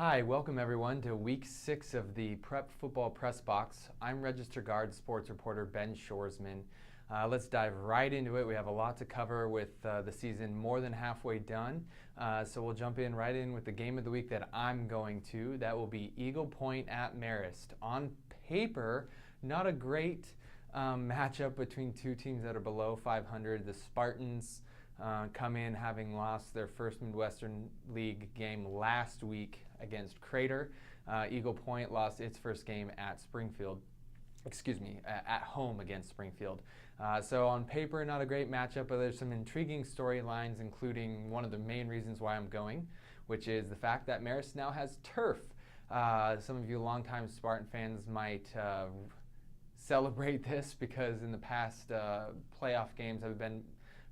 Hi, welcome everyone to week 6 of the Prep Football Press Box. I'm registered guard sports reporter Ben Schorzman. Let's dive right into it. We have a lot to cover with the season more than halfway done. So we'll jump in right in with the game of the week that I'm going to. That will be Eagle Point at Marist. On paper, not a great matchup between two teams that are below 500. The Spartans come in having lost their first Midwestern League game last week against Crater. Eagle Point lost its first game at Springfield. At home against Springfield. So on paper, not a great matchup, but there's some intriguing storylines, including one of the main reasons why I'm going, which is the fact that Marist now has turf. Some of you longtime Spartan fans might celebrate this because in the past playoff games have been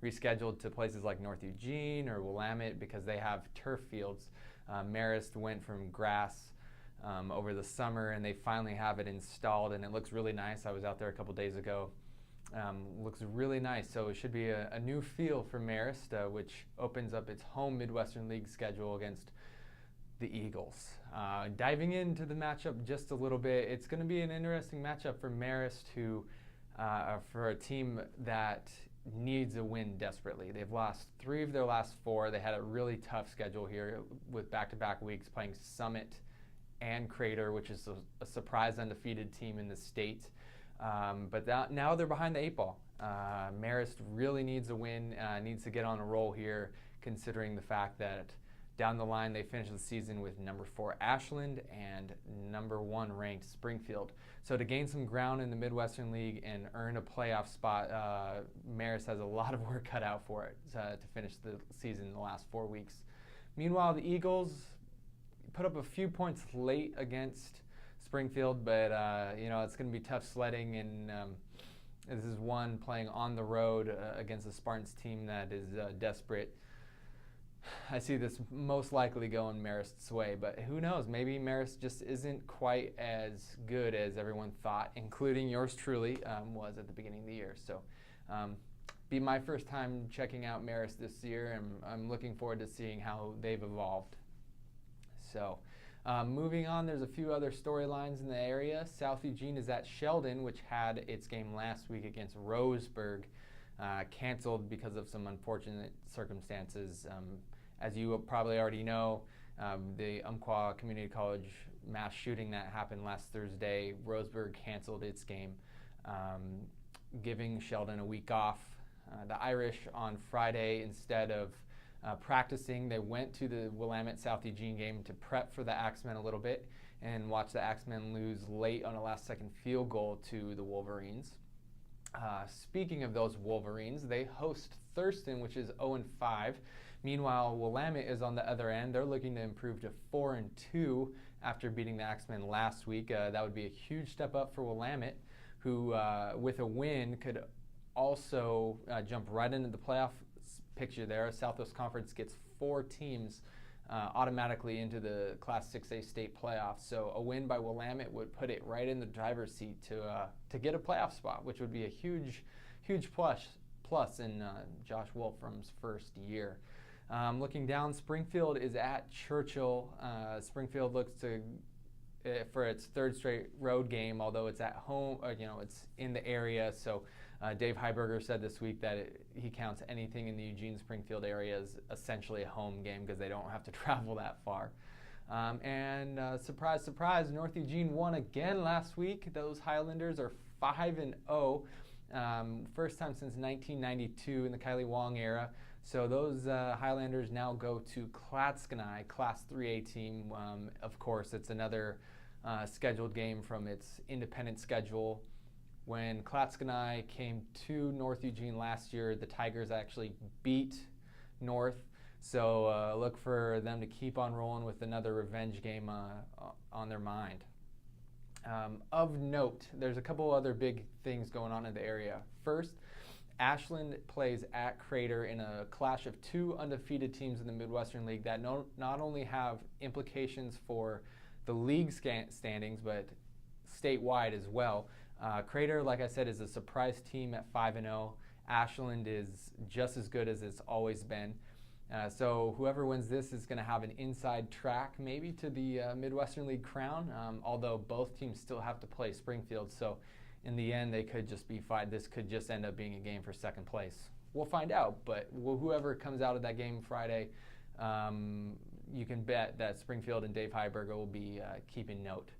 rescheduled to places like North Eugene or Willamette because they have turf fields. Marist went from grass over the summer and they finally have it installed and it looks really nice. I was out there a couple days ago. Looks really nice, so it should be a new feel for Marist, which opens up its home Midwestern League schedule against the Eagles. Diving into the matchup just a little bit, it's going to be an interesting matchup for Marist, for a team that needs a win desperately. They've lost 3 of their last 4. They had a really tough schedule here with back-to-back weeks playing Summit and Crater, which is a surprise undefeated team in the state. But now they're behind the 8 ball. Marist really needs a win, needs to get on a roll here, considering the fact that down the line they finished the season with number 4 Ashland and number 1 ranked Springfield. So to gain some ground in the Midwestern League and earn a playoff spot, Marist has a lot of work cut out for it to finish the season in the last 4 weeks. Meanwhile, the Eagles put up a few points late against Springfield, but it's going to be tough sledding, and this is one playing on the road against a Spartans team that is desperate. I see this most likely going Marist's way, but who knows? Maybe Marist just isn't quite as good as everyone thought, including yours truly was at the beginning of the year. So be my first time checking out Marist this year, and I'm looking forward to seeing how they've evolved. So moving on, there's a few other storylines in the area. South Eugene is at Sheldon, which had its game last week against Roseburg canceled because of some unfortunate circumstances. As you probably already know, the Umpqua Community College mass shooting that happened last Thursday, Roseburg canceled its game, giving Sheldon a week off. The Irish on Friday, instead of practicing, they went to the Willamette South Eugene game to prep for the Axemen a little bit and watch the Axemen lose late on a last-second field goal to the Wolverines. Speaking of those Wolverines, they host Thurston, which is 0-5. Meanwhile, Willamette is on the other end. They're looking to improve to 4-2 after beating the Axemen last week. That would be a huge step up for Willamette, who, with a win, could also jump right into the playoff picture there. Southwest Conference gets 4 teams automatically into the Class 6A state playoffs. So a win by Willamette would put it right in the driver's seat to get a playoff spot, which would be a huge plus in Josh Wolfram's first year. Looking down, Springfield is at Churchill. Springfield looks to for its 3rd straight road game, although it's at home, it's in the area. So Dave Heiberger said this week that he counts anything in the Eugene-Springfield area as essentially a home game because they don't have to travel that far. Surprise, surprise, North Eugene won again last week. Those Highlanders are 5-0. First time since 1992 in the Kylie Wong era. So those Highlanders now go to Clatskanie, Class 3A team. Of course, it's another scheduled game from its independent schedule. When Clatskanie came to North Eugene last year, the Tigers actually beat North. So look for them to keep on rolling with another revenge game on their mind. Of note, there's a couple other big things going on in the area. First, Ashland plays at Crater in a clash of 2 undefeated teams in the Midwestern League that not only have implications for the league standings, but statewide as well. Crater, like I said, is a surprise team at 5-0. Ashland is just as good as it's always been. So whoever wins this is going to have an inside track maybe to the Midwestern League crown, although both teams still have to play Springfield. So in the end, they could just be fine. This could just end up being a game for second place. We'll find out, but whoever comes out of that game Friday, you can bet that Springfield and Dave Heiberger will be keeping note.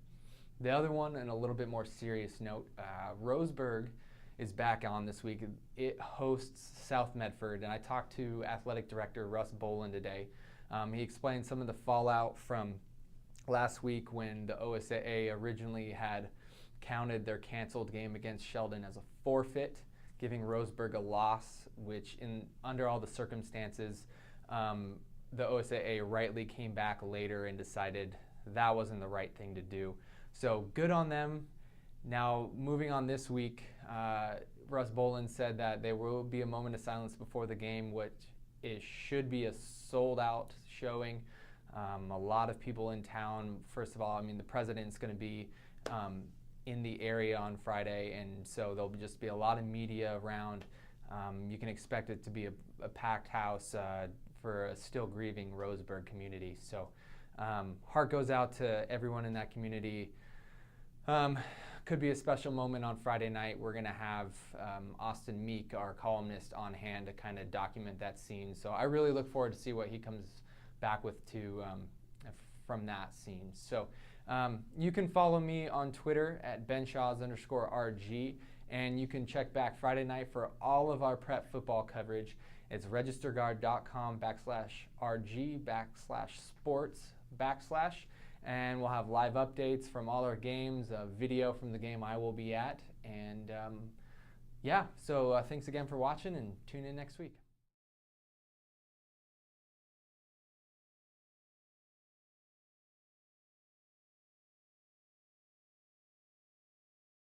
The other one, and a little bit more serious note, Roseburg is back on this week. It hosts South Medford, and I talked to athletic director Russ Boland today. He explained some of the fallout from last week when the OSAA originally had counted their canceled game against Sheldon as a forfeit, giving Roseburg a loss, which under all the circumstances, the OSAA rightly came back later and decided that wasn't the right thing to do. So good on them. Now, moving on this week, Russ Boland said that there will be a moment of silence before the game, which should be a sold-out showing. A lot of people in town. First of all, I mean, the president's going to be in the area on Friday, and so there'll just be a lot of media around. You can expect it to be a packed house for a still grieving Roseburg community. So heart goes out to everyone in that community. Could be a special moment on Friday night. We're going to have Austin Meek, our columnist, on hand to kind of document that scene. So I really look forward to see what he comes back with from that scene. So you can follow me on Twitter at benshaws_RG, and you can check back Friday night for all of our prep football coverage. It's registerguard.com/RG/sports/. And we'll have live updates from all our games, a video from the game I will be at. And so thanks again for watching, and tune in next week.